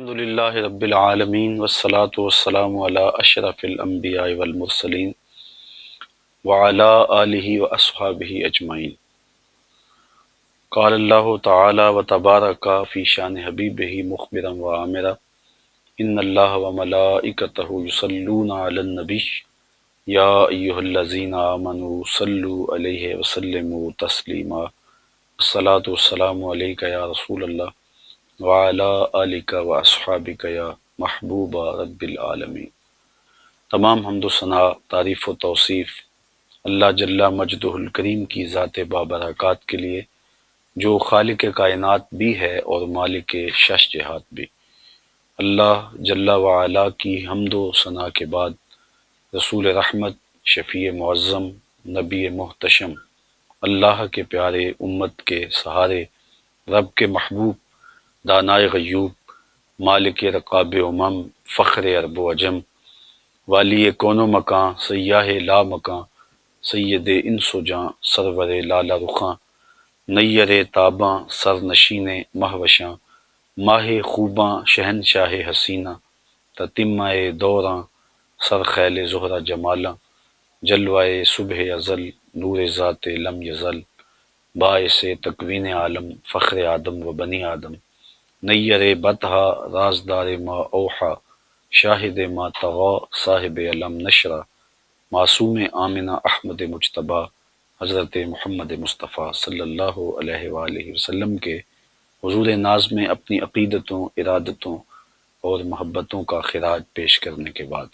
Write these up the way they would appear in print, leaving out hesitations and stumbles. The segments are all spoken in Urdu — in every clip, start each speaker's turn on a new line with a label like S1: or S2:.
S1: الحمد للہ رب العالمین والصلاة والسلام علی اشرف الانبیاء والمرسلین وعلی آلہ واصحابہ اجمعین۔ قال اللہ تعالی وتبارک فی شان حبیبہ مخبرا وعامرا ان اللہ وملائکتہ یصلون علی النبی یا ایہا الذین آمنوا صلوا علیہ وسلموا تسلیما۔ الصلاة والسلام علیک یا رسول اللہ وعلی آلک و اصحابک یا محبوب رب العالمین۔ تمام حمد و ثنا، تعریف و توصیف اللہ جل مجدہ الکریم کی ذات بابرکات کے لیے، جو خالق کائنات بھی ہے اور مالک شش جہات بھی۔ اللہ جل وعلا کی حمد و ثنا کے بعد رسول رحمت، شفیع معظم، نبی محتشم، اللہ کے پیارے، امت کے سہارے، رب کے محبوب، دانائے غیوب، مالک رقاب امم، فخر عرب و عجم، والی کون و مکان، سیاہ لا مکان، سید انس و جاں، سرور لالا رخاں، نیر تاباں، سر نشین مہوشاں، ماہ خوباں، شہنشاہ حسینہ، تتمہ دوراں، سر خیل زہرہ جمالاں، جلوائے صبح ازل، نور ذات لم یزل، باعث تکوین عالم، فخر آدم و بنی آدم، نیر بطحا، رازدار ما اوحا، شاہد ما طغا، صاحب علم نشرہ، معصوم آمنہ احمد مجتبیٰ، حضرت محمد مصطفیٰ صلی اللہ علیہ وآلہ وسلم کے حضور ناز میں اپنی عقیدتوں، ارادتوں اور محبتوں کا خراج پیش کرنے کے بعد،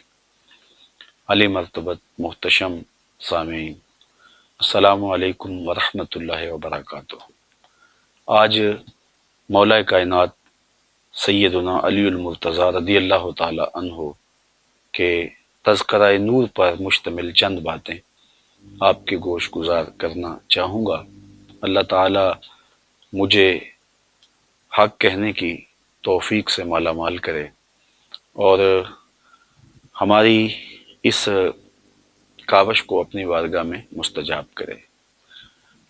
S1: علی مرتبت محتشم سامعین، السلام علیکم ورحمۃ اللہ وبرکاتہ۔ آج مولا کائنات سیدنا علی المرتضیٰ رضی اللہ تعالی عنہ کے تذکرہ نور پر مشتمل چند باتیں آپ کے گوش گزار کرنا چاہوں گا۔ اللہ تعالی مجھے حق کہنے کی توفیق سے مالا مال کرے اور ہماری اس کاوش کو اپنی بارگاہ میں مستجاب کرے۔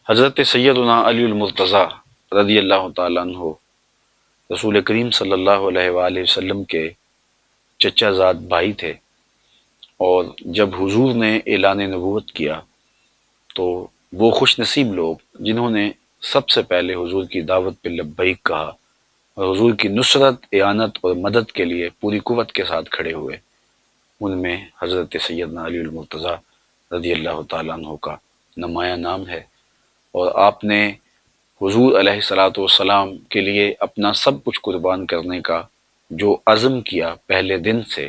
S1: حضرت سیدنا علی المرتضیٰ رضی اللہ تعالیٰ عنہ رسول کریم صلی اللہ علیہ وآلہ وسلم کے چچا زاد بھائی تھے، اور جب حضور نے اعلان نبوت کیا تو وہ خوش نصیب لوگ جنہوں نے سب سے پہلے حضور کی دعوت پہ لبیک کہا اور حضور کی نصرت، اعانت اور مدد کے لیے پوری قوت کے ساتھ کھڑے ہوئے، ان میں حضرت سیدنا علی المرتضیٰ رضی اللہ تعالیٰ عنہ کا نمایاں نام ہے۔ اور آپ نے حضور علیہ الصلاۃ والسلام کے لیے اپنا سب کچھ قربان کرنے کا جو عزم کیا، پہلے دن سے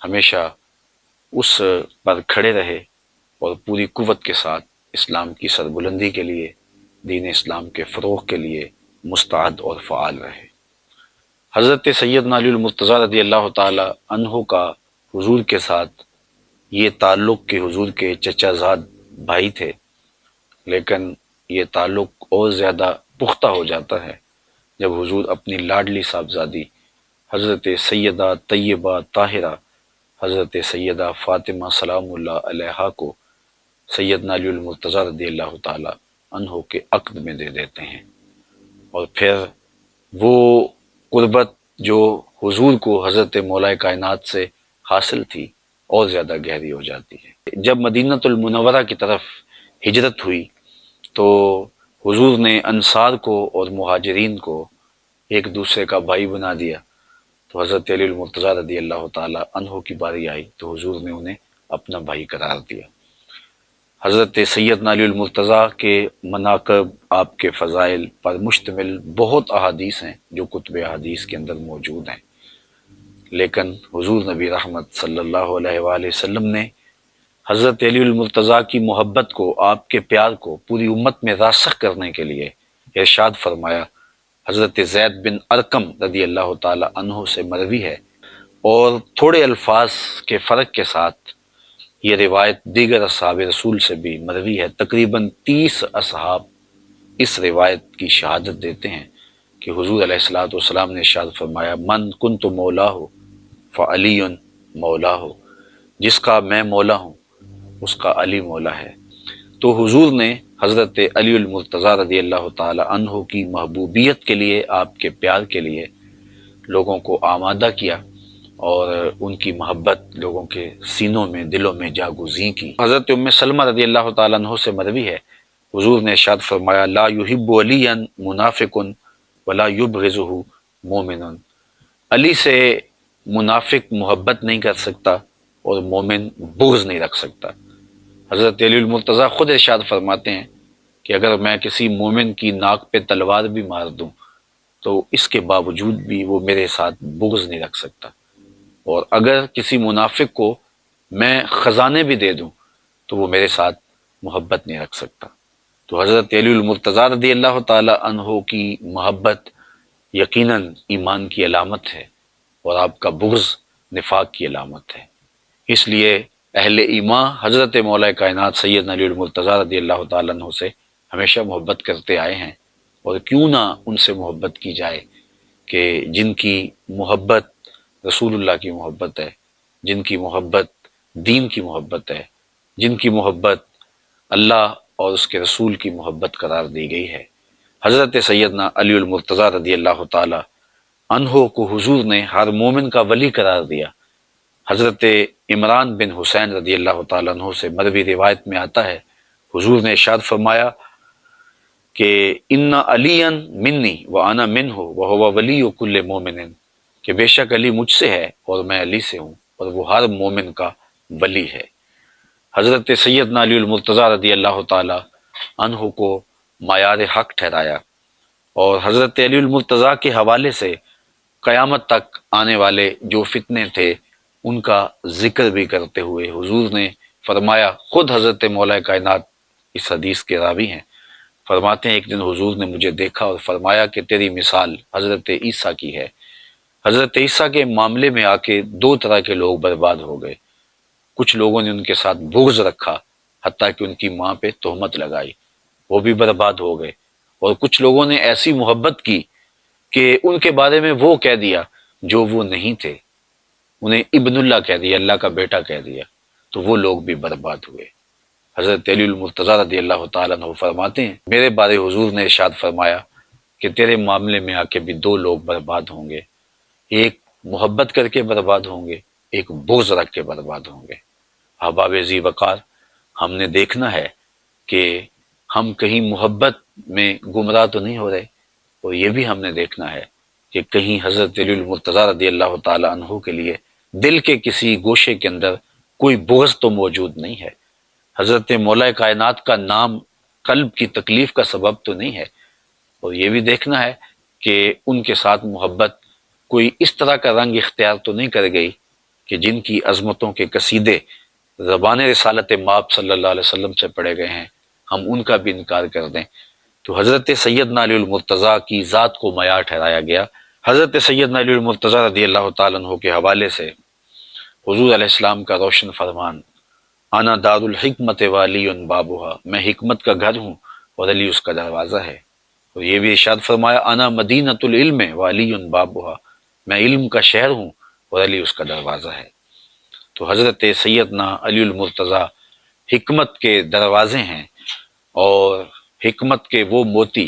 S1: ہمیشہ اس پر کھڑے رہے اور پوری قوت کے ساتھ اسلام کی سربلندی کے لیے، دین اسلام کے فروغ کے لیے مستعد اور فعال رہے۔ حضرت سیدنا علی المرتضیٰ رضی اللہ تعالی عنہ کا حضور کے ساتھ یہ تعلق کہ حضور کے چچا زاد بھائی تھے، لیکن یہ تعلق اور زیادہ پختہ ہو جاتا ہے جب حضور اپنی لاڈلی صاحبزادی حضرت سیدہ طیبہ طاہرہ حضرت سیدہ فاطمہ سلام اللہ علیہا کو سیدنا علی المرتضیٰ رضی اللہ تعالی عنہ کے عقد میں دے دیتے ہیں، اور پھر وہ قربت جو حضور کو حضرت مولا کائنات سے حاصل تھی اور زیادہ گہری ہو جاتی ہے۔ جب مدینۃ المنورہ کی طرف ہجرت ہوئی تو حضور نے انصار کو اور مہاجرین کو ایک دوسرے کا بھائی بنا دیا، تو حضرت علی المرتضیٰ رضی اللہ تعالی عنہ کی باری آئی تو حضور نے انہیں اپنا بھائی قرار دیا۔ حضرت سیدنا علی المرتضیٰ کے مناقب، آپ کے فضائل پر مشتمل بہت احادیث ہیں جو کتب احادیث کے اندر موجود ہیں، لیکن حضور نبی رحمت صلی اللہ علیہ وآلہ وسلم نے حضرت علی المرتضیٰ کی محبت کو، آپ کے پیار کو پوری امت میں راسخ کرنے کے لیے ارشاد فرمایا۔ حضرت زید بن ارقم رضی اللہ تعالی عنہ سے مروی ہے، اور تھوڑے الفاظ کے فرق کے ساتھ یہ روایت دیگر اصحاب رسول سے بھی مروی ہے۔ تقریباً 30 اصحاب اس روایت کی شہادت دیتے ہیں کہ حضور علیہ الصلوۃ والسلام نے ارشاد فرمایا، من کنت مولا ہو فعلی مولا ہو، جس کا میں مولا ہوں اس کا علی مولا ہے۔ تو حضور نے حضرت علی المرتضیٰ رضی اللہ تعالی عنہ کی محبوبیت کے لیے، آپ کے پیار کے لیے لوگوں کو آمادہ کیا اور ان کی محبت لوگوں کے سینوں میں دلوں میں جاگزیں کی۔ حضرت ام سلمہ رضی اللہ تعالیٰ عنہ سے مروی ہے، حضور نے ارشاد فرمایا لا یحب علیا منافق ولا یبغضہ مومن، علی سے منافق محبت نہیں کر سکتا اور مومن بغض نہیں رکھ سکتا۔ حضرت علی المرتضیٰ خود ارشاد فرماتے ہیں کہ اگر میں کسی مومن کی ناک پہ تلوار بھی مار دوں تو اس کے باوجود بھی وہ میرے ساتھ بغض نہیں رکھ سکتا، اور اگر کسی منافق کو میں خزانے بھی دے دوں تو وہ میرے ساتھ محبت نہیں رکھ سکتا۔ تو حضرت علی المرتضیٰ رضی اللہ تعالی عنہ کی محبت یقیناً ایمان کی علامت ہے اور آپ کا بغض نفاق کی علامت ہے۔ اس لیے اہل ایمان حضرت مولا کائنات سیدنا علی المرتضیٰ رضی اللہ تعالیٰ عنہ سے ہمیشہ محبت کرتے آئے ہیں، اور کیوں نہ ان سے محبت کی جائے کہ جن کی محبت رسول اللہ کی محبت ہے، جن کی محبت دین کی محبت ہے، جن کی محبت اللہ اور اس کے رسول کی محبت قرار دی گئی ہے۔ حضرت سیدنا علی المرتضیٰ رضی اللہ تعالی عنہ کو حضور نے ہر مومن کا ولی قرار دیا۔ حضرت عمران بن حسین رضی اللہ تعالیٰ عنہ سے مروی روایت میں آتا ہے، حضور نے ارشاد فرمایا کہ ان علی منی وانا منہ وہو ولی کل مومن، کہ بے شک علی مجھ سے ہے اور میں علی سے ہوں اور وہ ہر مومن کا ولی ہے۔ حضرت سیدنا علی المرتضیٰ رضی اللہ تعالی عنہ کو معیار حق ٹھہرایا، اور حضرت علی المرتضیٰ کے حوالے سے قیامت تک آنے والے جو فتنے تھے ان کا ذکر بھی کرتے ہوئے حضور نے فرمایا، خود حضرت مولا کائنات اس حدیث کے راوی ہیں، فرماتے ہیں ایک دن حضور نے مجھے دیکھا اور فرمایا کہ تیری مثال حضرت عیسیٰ کی ہے۔ حضرت عیسیٰ کے معاملے میں آ کے دو طرح کے لوگ برباد ہو گئے، کچھ لوگوں نے ان کے ساتھ بغض رکھا حتیٰ کہ ان کی ماں پہ تہمت لگائی، وہ بھی برباد ہو گئے، اور کچھ لوگوں نے ایسی محبت کی کہ ان کے بارے میں وہ کہہ دیا جو وہ نہیں تھے، انہیں ابن اللہ کہہ دیا، اللہ کا بیٹا کہہ دیا، تو وہ لوگ بھی برباد ہوئے۔ حضرت علی المرتضیٰ رضی اللہ تعالیٰ عنہ فرماتے ہیں میرے بارے حضور نے ارشاد فرمایا کہ تیرے معاملے میں آ کے بھی دو لوگ برباد ہوں گے، ایک محبت کر کے برباد ہوں گے، ایک بغض رکھ کے برباد ہوں گے۔ احباب ذی وقار، ہم نے دیکھنا ہے کہ ہم کہیں محبت میں گمراہ تو نہیں ہو رہے، اور یہ بھی ہم نے دیکھنا ہے کہ کہیں حضرت علی المرتضیٰ رضی اللہ تعالی عنہ کے لیے دل کے کسی گوشے کے اندر کوئی بغض تو موجود نہیں ہے، حضرت مولا کائنات کا نام قلب کی تکلیف کا سبب تو نہیں ہے، اور یہ بھی دیکھنا ہے کہ ان کے ساتھ محبت کوئی اس طرح کا رنگ اختیار تو نہیں کر گئی کہ جن کی عظمتوں کے قصیدے زبان رسالت مآب صلی اللہ علیہ وسلم سے پڑھے گئے ہیں ہم ان کا بھی انکار کر دیں۔ تو حضرت سیدنا علی المرتضیٰ کی ذات کو معیار ٹھہرایا گیا۔ حضرت سیدنا علی المرتضیٰ رضی اللہ تعالیٰ عنہ کے حوالے سے حضور علیہ السلام کا روشن فرمان، انا دار الحکمت والی بابھا، میں حکمت کا گھر ہوں اور علی اس کا دروازہ ہے، اور یہ بھی ارشاد فرمایا انا مدینۃ العلم والی بابھا، میں علم کا شہر ہوں اور علی اس کا دروازہ ہے۔ تو حضرت سیدنا علی المرتضیٰ حکمت کے دروازے ہیں، اور حکمت کے وہ موتی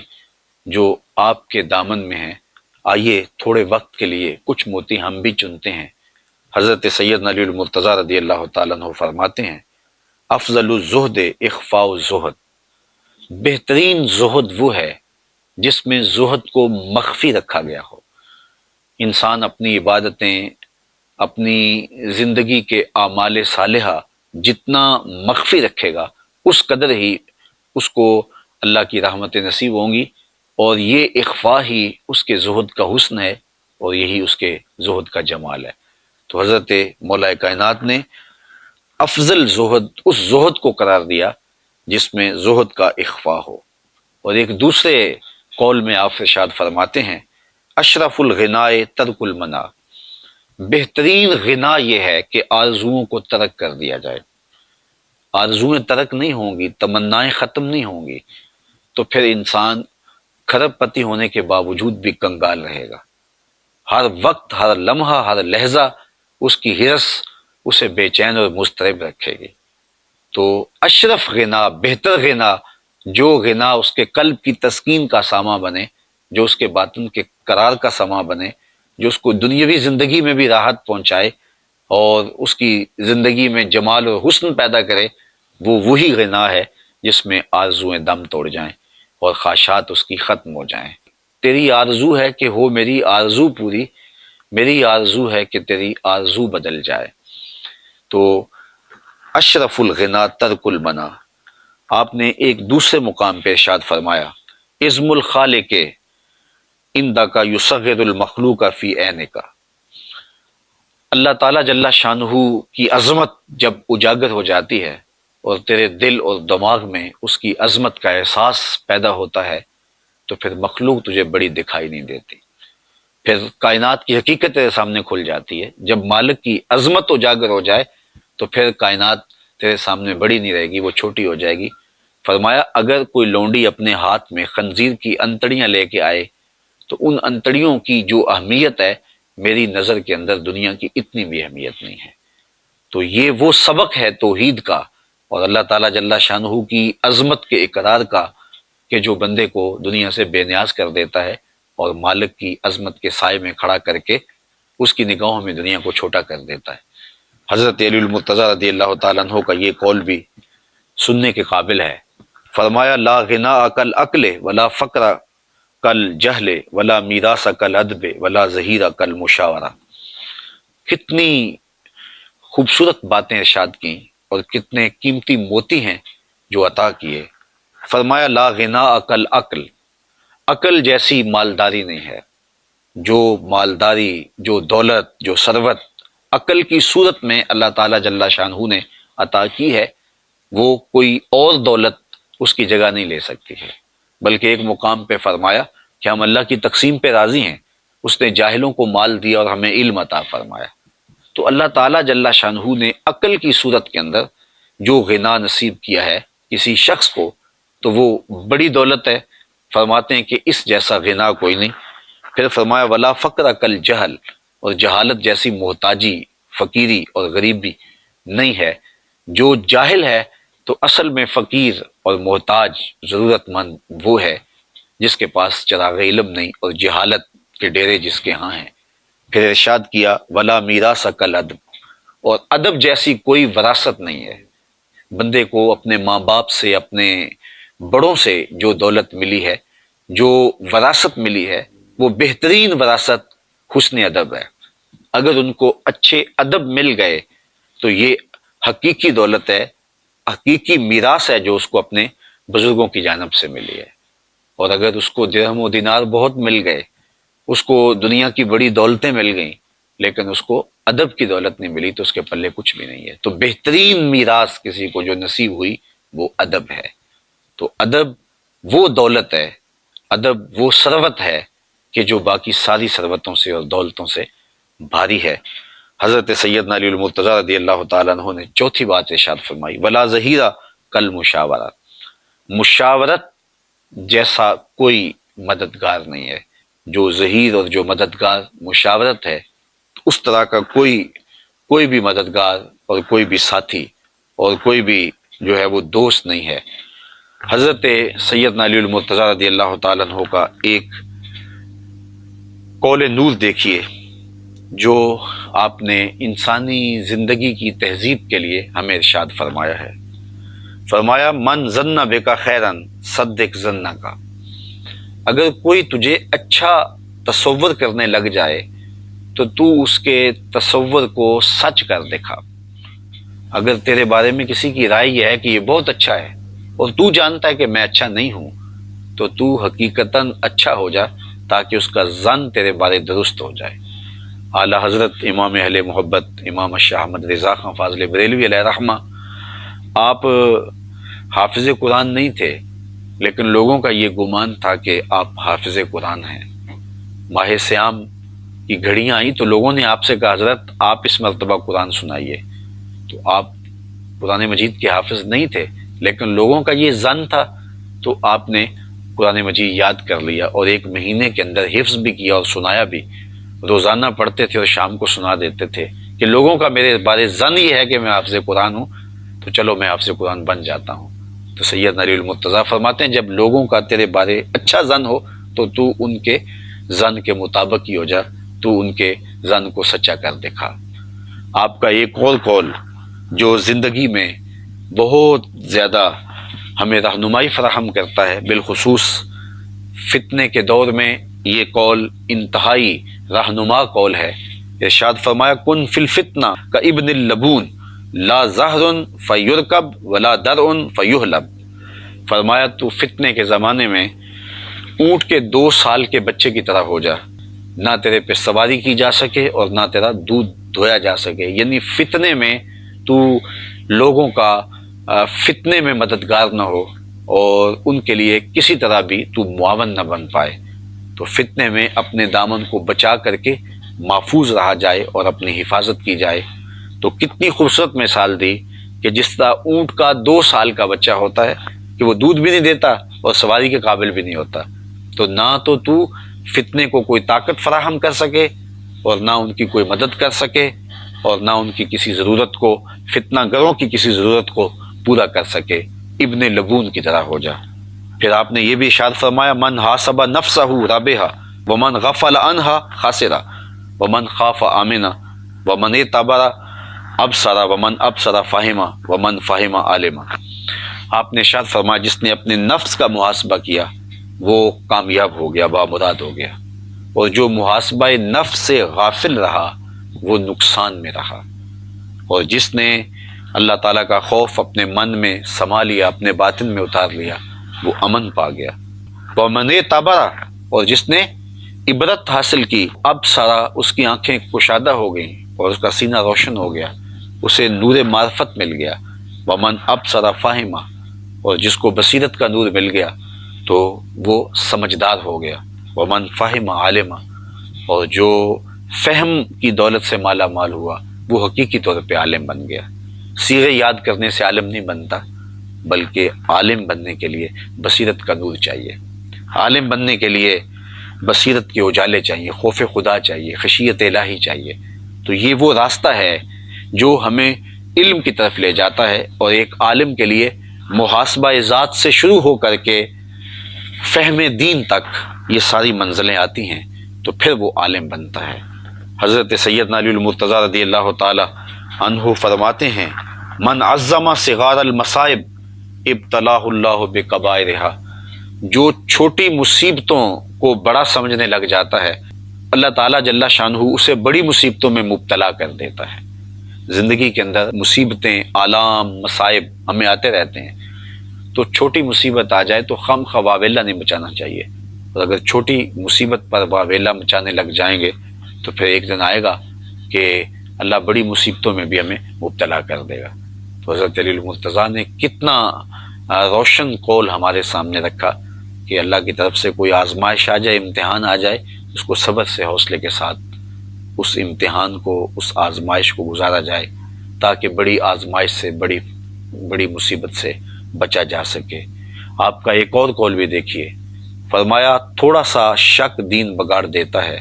S1: جو آپ کے دامن میں ہیں۔ آئیے تھوڑے وقت کے لیے کچھ موتی ہم بھی چنتے ہیں۔ حضرت سیدنا علی المرتضیٰ رضی اللہ تعالیٰ عنہ فرماتے ہیں افضل الزہد اخفاء الزہد، بہترین زہد وہ ہے جس میں زہد کو مخفی رکھا گیا ہو۔ انسان اپنی عبادتیں، اپنی زندگی کے اعمال صالحہ جتنا مخفی رکھے گا اس قدر ہی اس کو اللہ کی رحمتیں نصیب ہوں گی، اور یہ اخفاء ہی اس کے زہد کا حسن ہے، اور یہی اس کے زہد کا جمال ہے۔ تو حضرت مولا کائنات نے افضل زہد اس زہد کو قرار دیا جس میں زہد کا اخفاء ہو۔ اور ایک دوسرے قول میں آپ ارشاد فرماتے ہیں اشرف الغناء ترک المنع، بہترین غنا یہ ہے کہ آرزوؤں کو ترک کر دیا جائے۔ آرزوئیں ترک نہیں ہوں گی، تمنائیں ختم نہیں ہوں گی، تو پھر انسان کھرب پتی ہونے کے باوجود بھی کنگال رہے گا۔ ہر وقت، ہر لمحہ، ہر لہجہ اس کی ہرس اسے بے چین اور مضطرب رکھے گی۔ تو اشرف غنا، بہتر غنا، جو غنا اس کے قلب کی تسکین کا ساما بنے، جو اس کے باطن کے قرار کا ساما بنے، جو اس کو دنیاوی زندگی میں بھی راحت پہنچائے اور اس کی زندگی میں جمال اور حسن پیدا کرے، وہ وہی غنا ہے جس میں آرزویں دم توڑ جائیں اور خواہشات اس کی ختم ہو جائیں۔ تیری آرزو ہے کہ ہو میری آرزو پوری، میری آرزو ہے کہ تیری آرزو بدل جائے۔ تو اشرف الغنا ترک المنا، آپ نے ایک دوسرے مقام پہ ارشاد فرمایا، عزم الخالق اندہ کا یصغر المخلوق فی عینک۔ اللہ تعالیٰ جل شانہ کی عظمت جب اجاگر ہو جاتی ہے اور تیرے دل اور دماغ میں اس کی عظمت کا احساس پیدا ہوتا ہے تو پھر مخلوق تجھے بڑی دکھائی نہیں دیتی، پھر کائنات کی حقیقت تیرے سامنے کھل جاتی ہے۔ جب مالک کی عظمت اجاگر ہو جائے تو پھر کائنات تیرے سامنے بڑی نہیں رہے گی، وہ چھوٹی ہو جائے گی۔ فرمایا اگر کوئی لونڈی اپنے ہاتھ میں خنزیر کی انتڑیاں لے کے آئے تو ان انتڑیوں کی جو اہمیت ہے میری نظر کے اندر دنیا کی اتنی بھی اہمیت نہیں ہے۔ تو یہ وہ سبق ہے توحید کا اور اللہ تعالیٰ جل شانہ کی عظمت کے اقرار کا کہ جو بندے کو دنیا سے بے نیاز کر دیتا ہے اور مالک کی عظمت کے سائے میں کھڑا کر کے اس کی نگاہوں میں دنیا کو چھوٹا کر دیتا ہے۔ حضرت علی المرتضیٰ رضی اللہ تعالیٰ عنہ کا یہ قول بھی سننے کے قابل ہے۔ فرمایا لا غنا کل عقل ولا فقر کل جہل ولا میراث کل ادب ولا ظہیر کل مشاورہ۔ کتنی خوبصورت باتیں ارشاد کی اور کتنے قیمتی موتی ہیں جو عطا کیے۔ فرمایا لا غنا کل عقل، عقل جیسی مالداری نہیں ہے۔ جو مالداری، جو دولت، جو ثروت عقل کی صورت میں اللہ تعالیٰ جل شانہ نے عطا کی ہے، وہ کوئی اور دولت اس کی جگہ نہیں لے سکتی ہے۔ بلکہ ایک مقام پہ فرمایا کہ ہم اللہ کی تقسیم پہ راضی ہیں، اس نے جاہلوں کو مال دیا اور ہمیں علم عطا فرمایا۔ تو اللہ تعالیٰ جل شانہ نے عقل کی صورت کے اندر جو غنا نصیب کیا ہے کسی شخص کو تو وہ بڑی دولت ہے۔ فرماتے ہیں کہ اس جیسا غنا کوئی نہیں۔ پھر فرمایا ولا فقر کل جہل، اور جہالت جیسی محتاجی، فقیری اور غریبی نہیں ہے۔ جو جاہل ہے تو اصل میں فقیر اور محتاج ضرورت مند وہ ہے جس کے پاس چراغ علم نہیں اور جہالت کے ڈیرے جس کے ہاں ہیں۔ پھر ارشاد کیا ولا میراث کل ادب، اور ادب جیسی کوئی وراثت نہیں ہے۔ بندے کو اپنے ماں باپ سے، اپنے بڑوں سے جو دولت ملی ہے، جو وراثت ملی ہے، وہ بہترین وراثت حسن ادب ہے۔ اگر ان کو اچھے ادب مل گئے تو یہ حقیقی دولت ہے، حقیقی میراث ہے جو اس کو اپنے بزرگوں کی جانب سے ملی ہے۔ اور اگر اس کو درہم و دینار بہت مل گئے، اس کو دنیا کی بڑی دولتیں مل گئیں، لیکن اس کو ادب کی دولت نہیں ملی تو اس کے پلے کچھ بھی نہیں ہے۔ تو بہترین میراث کسی کو جو نصیب ہوئی وہ ادب ہے۔ تو ادب وہ دولت ہے، ادب وہ ثروت ہے کہ جو باقی ساری ثروتوں سے اور دولتوں سے بھاری ہے۔ حضرت سیدنا علی المرتضیٰ رضی اللہ تعالیٰ عنہ نے چوتھی بات ارشاد فرمائی ولا ظہیرہ کل مشاورہ، مشاورت جیسا کوئی مددگار نہیں ہے۔ جو ظہیر اور جو مددگار مشاورت ہے، اس طرح کا کوئی بھی مددگار اور کوئی بھی ساتھی اور کوئی بھی جو ہے وہ دوست نہیں ہے۔ حضرت سیدنا علی المرتضیٰ رضی اللہ تعالیٰ عنہ کا ایک قول نور دیکھیے جو آپ نے انسانی زندگی کی تہذیب کے لیے ہمیں ارشاد فرمایا ہے۔ فرمایا من ظن بک خیرا صدق ظنک، اگر کوئی تجھے اچھا تصور کرنے لگ جائے تو اس کے تصور کو سچ کر دکھا۔ اگر تیرے بارے میں کسی کی رائے یہ ہے کہ یہ بہت اچھا ہے اور تو جانتا ہے کہ میں اچھا نہیں ہوں، تو حقیقتاً اچھا ہو جا تاکہ اس کا ظن تیرے بارے درست ہو جائے۔ اعلیٰ حضرت امام اہل محبت امام شاہ احمد رضا خان فاضل بریلوی علیہ رحمہ، آپ حافظ قرآن نہیں تھے، لیکن لوگوں کا یہ گمان تھا کہ آپ حافظ قرآن ہیں۔ ماہ سیام کی گھڑیاں آئیں تو لوگوں نے آپ سے کہا حضرت آپ اس مرتبہ قرآن سنائیے۔ تو آپ قرآن مجید کے حافظ نہیں تھے، لیکن لوگوں کا یہ ظن تھا تو آپ نے قرآن مجید یاد کر لیا اور ایک مہینے کے اندر حفظ بھی کیا اور سنایا بھی۔ روزانہ پڑھتے تھے اور شام کو سنا دیتے تھے کہ لوگوں کا میرے بارے ظن یہ ہے کہ میں حافظ قرآن ہوں، تو چلو میں حافظ قرآن بن جاتا ہوں۔ تو سیدنا علی المرتضیٰ فرماتے ہیں جب لوگوں کا تیرے بارے اچھا ظن ہو تو ان کے ظن کے مطابق ہی ہو جا تو ان کے ظن کو سچا کر دکھا۔ آپ کا ایک اور قول جو زندگی میں بہت زیادہ ہمیں رہنمائی فراہم کرتا ہے، بالخصوص فتنے کے دور میں یہ قول انتہائی رہنما قول ہے۔ ارشاد فرمایا کن فی الفتنہ کا ابن اللبون لا زہر فیرکب ولا درع فیحلب۔ فرمایا تو فتنے کے زمانے میں اونٹ کے 2 سال کے بچے کی طرح ہو جا، نہ تیرے پہ سواری کی جا سکے اور نہ تیرا دودھ دھویا جا سکے، یعنی فتنے میں تو لوگوں کا فتنے میں مددگار نہ ہو اور ان کے لیے کسی طرح بھی تو معاون نہ بن پائے، تو فتنے میں اپنے دامن کو بچا کر کے محفوظ رہا جائے اور اپنی حفاظت کی جائے۔ تو کتنی خوبصورت مثال دی کہ جس طرح اونٹ کا 2 سال کا بچہ ہوتا ہے کہ وہ دودھ بھی نہیں دیتا اور سواری کے قابل بھی نہیں ہوتا، تو نہ تو فتنے کو کوئی طاقت فراہم کر سکے اور نہ ان کی کوئی مدد کر سکے اور نہ ان کی کسی ضرورت کو، فتنہ گروں کی کسی ضرورت کو پورا کر سکے، ابن لبون کی طرح ہو جا۔ پھر آپ نے یہ بھی ارشاد فرمایا من حاسب نفسہ رابحہ ومن غفل عنہا خاسرہ ومن خاف آمنہ ومن اعتبر ابصر ومن ابصر فہمہ ومن فہم عالمہ۔ آپ نے ارشاد فرمایا جس نے اپنے نفس کا محاسبہ کیا وہ کامیاب ہو گیا، بامراد ہو گیا، اور جو محاسبہ نفس سے غافل رہا وہ نقصان میں رہا، اور جس نے اللہ تعالیٰ کا خوف اپنے من میں سما لیا، اپنے باطن میں اتار لیا، وہ امن پا گیا۔ وَمَنِ اعْتَبَرَ، اور جس نے عبرت حاصل کی، اب سارا اس کی آنکھیں کشادہ ہو گئیں اور اس کا سینہ روشن ہو گیا، اسے نور معرفت مل گیا۔ وَمَنْ أَبْصَرَ فَهِمَ، اور جس کو بصیرت کا نور مل گیا تو وہ سمجھدار ہو گیا۔ وَمَنْ فَهِمَ عَالِمَ، اور جو فہم کی دولت سے مالا مال ہوا وہ حقیقی طور پہ عالم بن گیا۔ صیغے یاد کرنے سے عالم نہیں بنتا، بلکہ عالم بننے کے لیے بصیرت کا نور چاہیے، عالم بننے کے لیے بصیرت کے اجالے چاہیے، خوف خدا چاہیے، خشیت الہی چاہیے۔ تو یہ وہ راستہ ہے جو ہمیں علم کی طرف لے جاتا ہے، اور ایک عالم کے لیے محاسبہ ذات سے شروع ہو کر کے فہم دین تک یہ ساری منزلیں آتی ہیں، تو پھر وہ عالم بنتا ہے۔ حضرت سیدنا علی المرتضیٰ رضی اللہ تعالی عنہ فرماتے ہیں من عظم صغار المصائب ابتلاہ اللہ بکبائرہا، جو چھوٹی مصیبتوں کو بڑا سمجھنے لگ جاتا ہے اللہ تعالیٰ جل شانہ اسے بڑی مصیبتوں میں مبتلا کر دیتا ہے۔ زندگی کے اندر مصیبتیں، آلام، مصائب ہمیں آتے رہتے ہیں، تو چھوٹی مصیبت آ جائے تو خم خواہ واویلا نہیں مچانا چاہیے، اور اگر چھوٹی مصیبت پر واویلا مچانے لگ جائیں گے تو پھر ایک دن آئے گا کہ اللہ بڑی مصیبتوں میں بھی ہمیں مبتلا کر دے گا۔ تو حضرت علی المرتضیٰ نے کتنا روشن قول ہمارے سامنے رکھا کہ اللہ کی طرف سے کوئی آزمائش آ جائے، امتحان آ جائے، اس کو صبر سے، حوصلے کے ساتھ اس امتحان کو، اس آزمائش کو گزارا جائے، تاکہ بڑی آزمائش سے، بڑی مصیبت سے بچا جا سکے۔ آپ کا ایک اور قول بھی دیکھیے، فرمایا تھوڑا سا شک دین بگاڑ دیتا ہے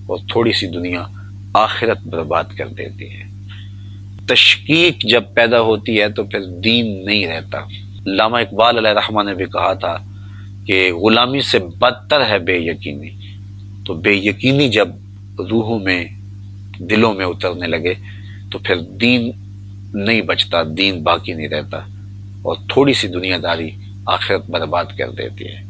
S1: اور تھوڑی سی دنیا آخرت برباد کر دیتی ہے۔ تشکیک جب پیدا ہوتی ہے تو پھر دین نہیں رہتا۔ علامہ اقبال علیہ رحمہ نے بھی کہا تھا کہ غلامی سے بدتر ہے بے یقینی، تو بے یقینی جب روحوں میں، دلوں میں اترنے لگے تو پھر دین نہیں بچتا، دین باقی نہیں رہتا، اور تھوڑی سی دنیا داری آخرت برباد کر دیتی ہے۔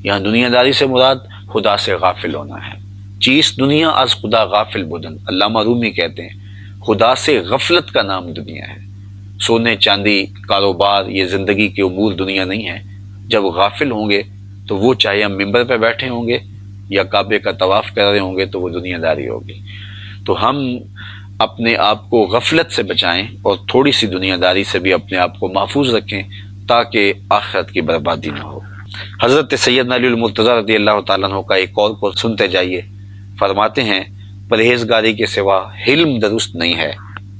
S1: یہاں دنیا داری سے مراد خدا سے غافل ہونا ہے۔ چیز دنیا از خدا غافل بدن، علامہ رومی کہتے ہیں خدا سے غفلت کا نام دنیا ہے۔ سونے چاندی، کاروبار، یہ زندگی کے امور دنیا نہیں ہے۔ جب غافل ہوں گے تو وہ چاہے ہم ممبر پہ بیٹھے ہوں گے یا کعبے کا طواف کر رہے ہوں گے تو وہ دنیا داری ہوگی۔ تو ہم اپنے آپ کو غفلت سے بچائیں اور تھوڑی سی دنیا داری سے بھی اپنے آپ کو محفوظ رکھیں تاکہ آخرت کی بربادی نہ ہو۔ حضرت سیدنا علی المرتضیٰ رضی اللہ تعالیٰ عنہ کا ایک اور کو سنتے جائیے، فرماتے ہیں پرہیزگاری کے سوا حلم درست نہیں ہے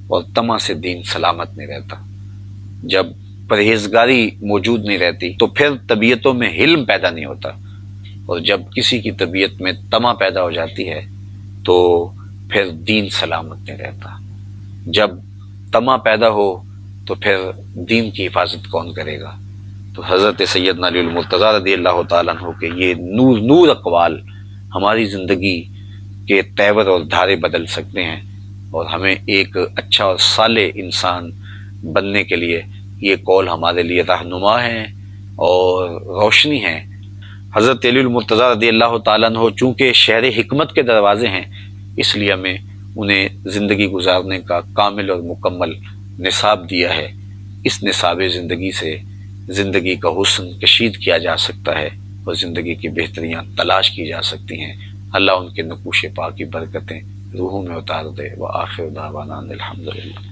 S1: اور طمع سے دین سلامت نہیں رہتا۔ جب پرہیزگاری موجود نہیں رہتی تو پھر طبیعتوں میں حلم پیدا نہیں ہوتا، اور جب کسی کی طبیعت میں طمع پیدا ہو جاتی ہے تو پھر دین سلامت نہیں رہتا۔ جب طمع پیدا ہو تو پھر دین کی حفاظت کون کرے گا؟ تو حضرت سیدنا علی المرتضیٰ رضی اللہ تعالیٰ عنہ کے یہ نور اقوال ہماری زندگی کے تیور اور دھارے بدل سکتے ہیں، اور ہمیں ایک اچھا اور صالح انسان بننے کے لیے یہ قول ہمارے لیے رہنما ہے اور روشنی ہے۔ حضرت علی المرتضیٰ رضی اللہ تعالیٰ عنہ چونکہ شہر حکمت کے دروازے ہیں، اس لیے ہمیں انہیں زندگی گزارنے کا کامل اور مکمل نصاب دیا ہے۔ اس نصاب زندگی سے زندگی کا حسن کشید کیا جا سکتا ہے اور زندگی کی بہتریاں تلاش کی جا سکتی ہیں۔ اللہ ان کے نقوش پاک کی برکتیں روحوں میں اتار دے۔ وآخر دعوانا الحمدللہ۔